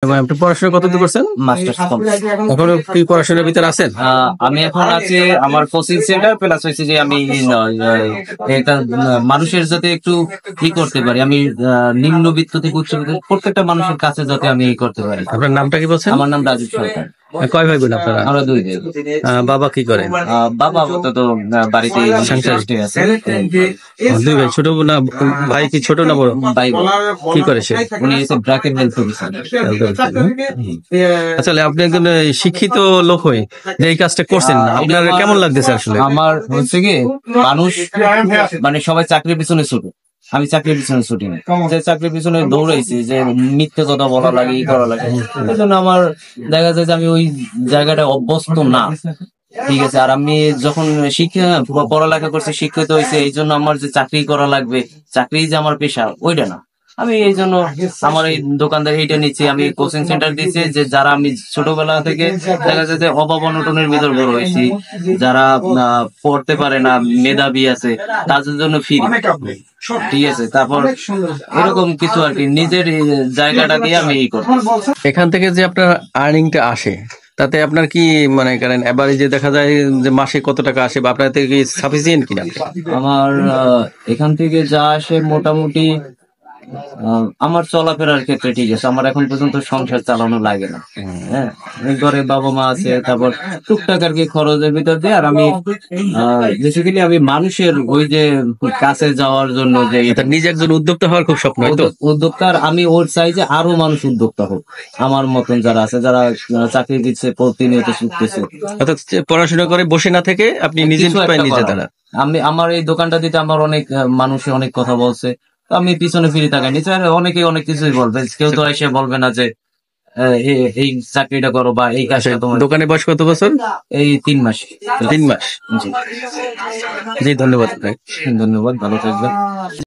এবং আপনি পড়াশোনা কতদূর করছেন? Masters complete. এখনো কি পড়াশোনার ভিতরে আছেন? আমি এখন আছি আমার কোচিং সেন্টার প্লাস হয়েছে যে আমি এটা মানুষের যাতে একটু ই করতে পারি, আমি নিম্নবিত্ত থেকে উচ্চবিত্ত প্রত্যেকটা মানুষের কাছে যাতে আমি ই করতে পারি। আপনার নামটা কি বলছেন? আমার নাম রাজীব সরকার। কয় ভাই বোন আপনারা? আমরা দুই ভাই। বাবা কি করেন? বাবা আপাতত বাড়িতে সংসারে আছে। দুই ভাই, ছোট না ভাই? কি ছোট না বড় ভাই কি করে সে? উনি এসে ব্র্যাকেট হেলথ অফিসার। আসলে আপনি একজন শিক্ষিত লোক হয়ে যে এই কাজটা করছেন, আপনার কেমন লাগতেছে? আসলে আমার হচ্ছে কি, মানুষ মানে সবাই চাকরির পিছনে ছুটে, আমি চাকরির পিছনে ছুটি না। যে চাকরির পিছনে দৌড়াইছি, যে মিথ্যে কথা বলা লাগে, ই করা লাগে, এই জন্য আমার দেখা যায় যে আমি ওই জায়গাটা অভ্যস্ত না। ঠিক আছে। আর আমি যখন পড়ালেখা করছি, শিক্ষিত হয়েছে, এই জন্য আমার যে চাকরি করা লাগবে, চাকরি যে আমার পেশা, ওইটা না। আমি এই জন্য আমার এই দোকানদার এইটা নিচ্ছি, আমি কোচিং সেন্টার দিচ্ছি, যে যারা আমি ছোটবেলা থেকে দেখা যায় যে অভাব অনটনের ভিতর বড় হয়েছি, যারা পড়তে পারে না, মেধাবী আছে, তাদের জন্য ফ্রি। ঠিক আছে। তারপর এরকম কিছু আর কি, নিজের জায়গাটা দিয়ে আমি এই করব। এখান থেকে যে আপনার আর্নিংটা আসে, তাতে আপনার কি মনে করেন এভারেজে দেখা যায় যে মাসে কত টাকা আসে, বা আপনার থেকে কি সাফিসিয়েন্ট কিনা? আমার এখান থেকে যা আসে মোটামুটি আমার চলাফেরার ক্ষেত্রে ঠিক আছে। আমার এখন পর্যন্ত সংসার চালানো লাগে না। হ্যাঁ, ঘরে বাবা মা আছে, তারপর টুকটাক আর কি খরচের ভিতর দিয়ে। আর আমি বেসিক্যালি আমি মানুষের ওই যে কাছে যাওয়ার জন্য যে নিজে একজন উদ্যোক্তা হওয়ার খুব স্বপ্ন, উদ্যোক্তার, আমি ওর চাই যে আরো মানুষ উদ্যোক্তা হোক, আমার মতন যারা আছে, যারা চাকরি দিচ্ছে, প্রতিনিয়ত শিখতেছে। অর্থাৎ পড়াশোনা করে বসে না থেকে আপনি নিজে নিজে দাঁড়া। আমি আমার এই দোকানটা দিতে আমার অনেক মানুষে অনেক কথা বলছে, আমি পিছনে ফিরে তাকাই নিচে। অনেকে অনেক কিছুই বলবে, কেউ তো এসে বলবে না যে এই চাকরিটা করো বা এই কাজটা। তোমার দোকানে বয়স কত বছর? এই 3 মাস। 3 মাস। জি জি, ধন্যবাদ। ধন্যবাদ, ভালো থাকবেন।